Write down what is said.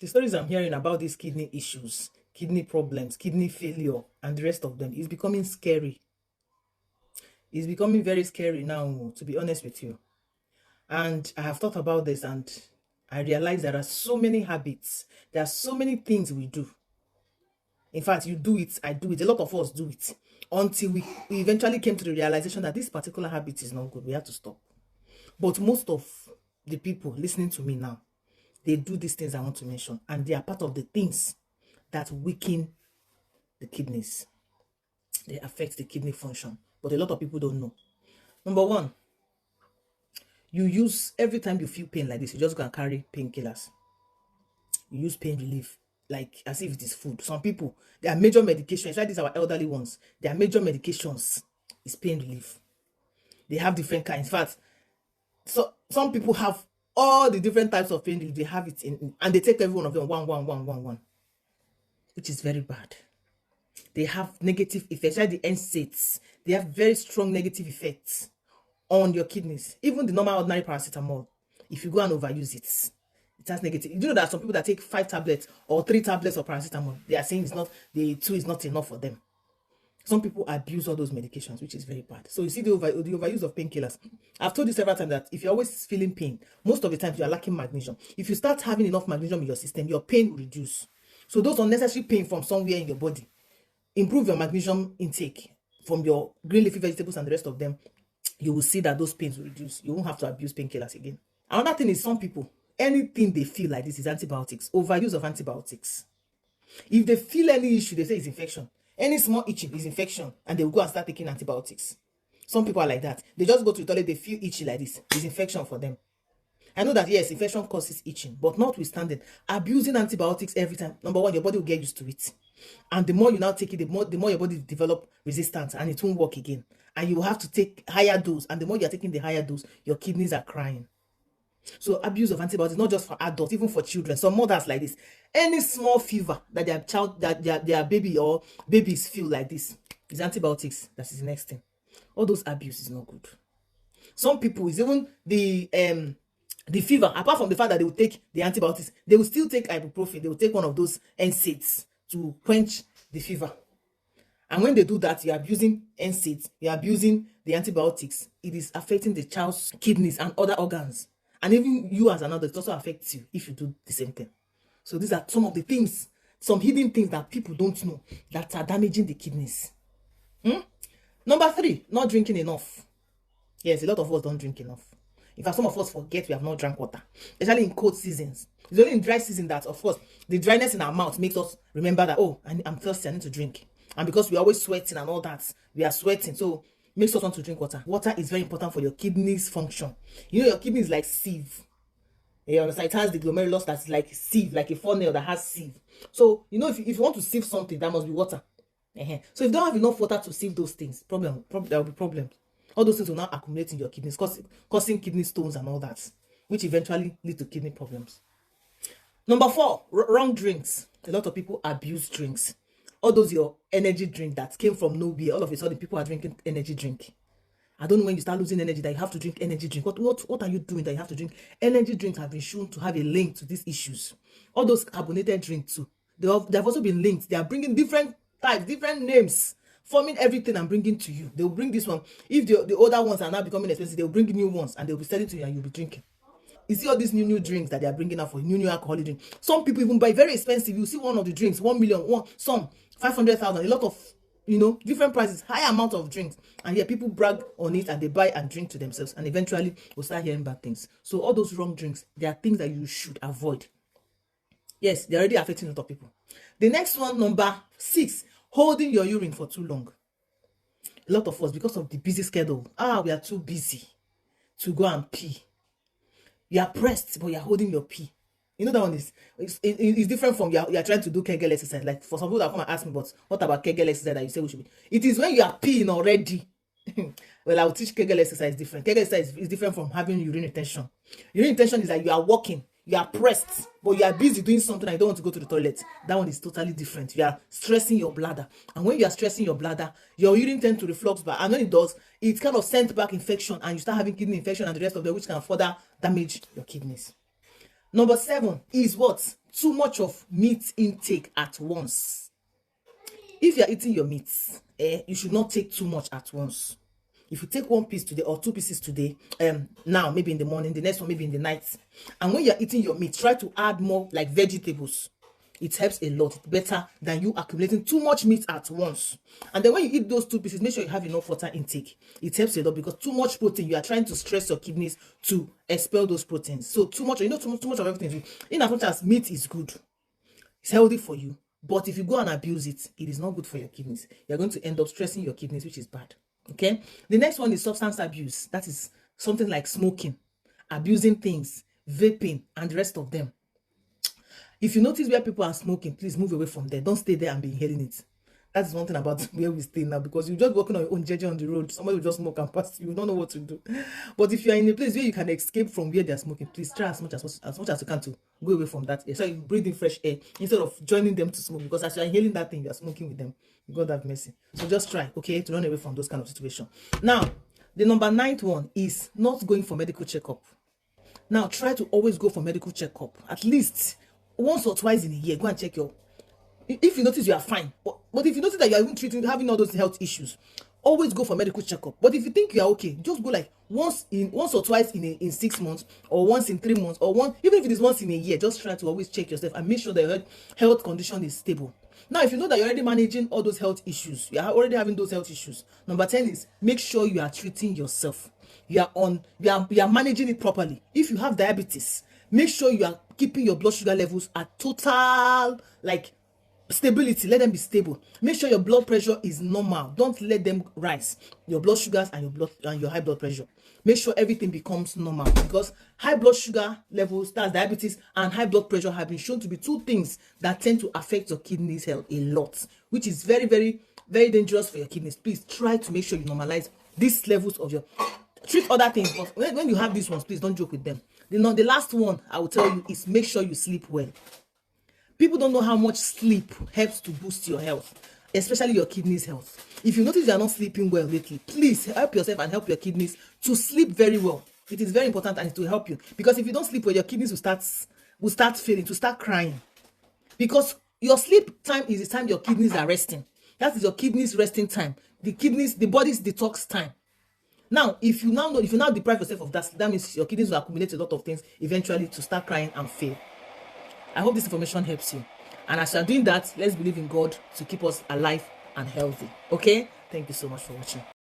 The stories I'm hearing about these kidney issues, kidney problems, kidney failure, and the rest of them is becoming scary. It's becoming very scary now, to be honest with you. And I have thought about this and I realize there are so many habits. There are so many things we do. In fact, you do it, I do it. A lot of us do it until we eventually came to the realization that this particular habit is not good. We have to stop. But most of the people listening to me now, they do these things I want to mention, and they are part of the things that weaken the kidneys. They affect the kidney function, but a lot of people don't know. Number one, you use, every time you feel pain like this, you just go and carry painkillers. You use pain relief like as if it is food. Some people, their major medication, especially these our elderly ones, their major medications is pain relief. They have different kinds. In fact, so some people have all the different types of pain relief. They have it in, and they take every one of them one, which is very bad. They have negative effects, like the NSAIDs. They have very strong negative effects on your kidneys. Even the normal ordinary paracetamol, if you go and overuse it, it has negative. You know that some people that take 5 tablets or 3 tablets of paracetamol, they are saying it's not, the 2 is not enough for them. Some people abuse all those medications, which is very bad. So you see the overuse of painkillers. I've told you several times that if you're always feeling pain, most of the time you are lacking magnesium. If you start having enough magnesium in your system, your pain will reduce. So those unnecessary pain from somewhere in your body, improve your magnesium intake from your green leafy vegetables and the rest of them, you will see that those pains will reduce. You won't have to abuse painkillers again. Another thing is, some people, anything they feel like this is antibiotics, overuse of antibiotics. If they feel any issue, they say it's infection. Any small itching is infection, and they will go and start taking antibiotics. Some people are like that. They just go to the toilet, they feel itchy like this. It's infection for them. I know that, yes, infection causes itching, but notwithstanding, abusing antibiotics every time, number one, your body will get used to it. And the more you now take it, the more your body develop resistance, and it won't work again. And you will have to take higher dose. And the more you're taking the higher dose, your kidneys are crying. So abuse of antibiotics, not just for adults, even for children. Some mothers like this, any small fever that their child, that their baby or babies feel like this, is antibiotics. That is the next thing. All those abuse is not good. Some people, is even the fever, apart from the fact that they will take the antibiotics, they will still take ibuprofen. They will take one of those NSAIDs to quench the fever. And when they do that, you're abusing NSAIDs, you're abusing the antibiotics. It is affecting the child's kidneys and other organs. And even you as an adult, it also affects you if you do the same thing. So these are some of the things, some hidden things that people don't know that are damaging the kidneys. Number 3, not drinking enough. Yes, a lot of us don't drink enough. In fact, some of us forget we have not drank water, especially in cold seasons. It's only in dry season that, of course, the dryness in our mouth makes us remember that, oh, I'm thirsty, I need to drink. And because we're always sweating and all that, we are sweating, so makes us want to drink water. Water is very important for your kidneys function. You know, your kidney is like sieve. You understand? It has the glomerulus that's like sieve, like a funnel that has sieve. So, you know, if you want to sieve something, that must be water. So if you don't have enough water to sieve those things, there will be problems. All those things will now accumulate in your kidneys, causing kidney stones and all that, which eventually lead to kidney problems. Number 4, wrong drinks. A lot of people abuse drinks. All those your energy drink that came from nowhere, all of a sudden people are drinking energy drink. I don't know when you start losing energy that you have to drink energy drink. What are you doing that you have to drink? Energy drinks have been shown to have a link to these issues. All those carbonated drinks too, they have also been linked. They are bringing different types, different names, forming everything and bringing to you. They will bring this one. If the older ones are now becoming expensive, they will bring new ones and they will be selling to you and you'll be drinking. You see all these new drinks that they are bringing out for new alcoholic drink. Some people even buy very expensive. You see one of the drinks, 1 million, some 500,000, a lot of, different prices, high amount of drinks. And yet people brag on it and they buy and drink to themselves. And eventually we'll start hearing bad things. So all those wrong drinks, they are things that you should avoid. Yes, they're already affecting a lot of people. The next one, number 6, holding your urine for too long. A lot of us, because of the busy schedule, we are too busy to go and pee. You are pressed, but you're holding your pee. You know that one is different from you're trying to do Kegel exercise. Like for some people that come and ask me, but what about Kegel exercise that you say we should be? It is when you are peeing already. Well, I'll teach Kegel exercise different. Kegel exercise is different from having urine retention. Urine retention is like you are walking, you are pressed, but you are busy doing something and you don't want to go to the toilet. That one is totally different. You are stressing your bladder. And when you are stressing your bladder, your urine tends to reflux back. And when it does, it kind of sends back infection and you start having kidney infection and the rest of them, which can further damage your kidneys. Number 7 is what? Too much of meat intake at once. If you are eating your meat, you should not take too much at once. If you take one piece today or 2 pieces today, now maybe in the morning, the next one maybe in the night, and when you're eating your meat, try to add more like vegetables. It helps a lot. It's better than you accumulating too much meat at once. And then when you eat those 2 pieces, make sure you have enough water intake. It helps a lot because too much protein, you are trying to stress your kidneys to expel those proteins. So too much, too much of everything. In as much as meat is good, it's healthy for you. But if you go and abuse it, it is not good for your kidneys. You're going to end up stressing your kidneys, which is bad. Okay. The next one is substance abuse. That is something like smoking, abusing things, vaping, and the rest of them. If you notice where people are smoking, please move away from there. Don't stay there and be inhaling it. That is one thing about where we stay now, because you're just walking on your own jeje on the road. Somebody will just smoke and pass you. You don't know what to do. But if you're in a place where you can escape from where they're smoking, please try as much as you can to go away from that air. So you breathe in fresh air instead of joining them to smoke, because as you're inhaling that thing, you're smoking with them. God have mercy. So just try, okay, to run away from those kind of situations. Now, the number 9th one is not going for medical checkup. Now, try to always go for medical checkup. At least once or twice in a year, go and check your, if you notice you are fine, but if you notice that you are even having all those health issues, always go for medical checkup. But if you think you are okay, just go like once or twice in 6 months, or once in 3 months, or even if it is once in a year. Just try to always check yourself and make sure that your health condition is stable. Now, if you know that you're already managing all those health issues, you are already having those health issues, number 10 is make sure you are treating yourself. You are managing it properly. If you have diabetes, make sure you are keeping your blood sugar levels at total like stability. Let them be stable. Make sure your blood pressure is normal. Don't let them rise. Your blood sugars and your high blood pressure. Make sure everything becomes normal, because high blood sugar levels, that's diabetes, and high blood pressure have been shown to be 2 things that tend to affect your kidneys health a lot, which is very, very, very dangerous for your kidneys. Please try to make sure you normalize these levels of your, treat other things, but when you have these ones, please don't joke with them. The last one I will tell you is make sure you sleep well. People don't know how much sleep helps to boost your health, especially your kidneys health. If you notice you are not sleeping well lately, please help yourself and help your kidneys to sleep very well. It is very important, and it will help you, because if you don't sleep well, your kidneys will start failing, to start crying, because your sleep time is the time your kidneys are resting. That is your kidneys resting time. The body's detox time. Now, if you now deprive yourself of that means your kidneys will accumulate a lot of things eventually to start crying and fail. I hope this information helps you. And as you are doing that, let's believe in God to keep us alive and healthy. Okay? Thank you so much for watching.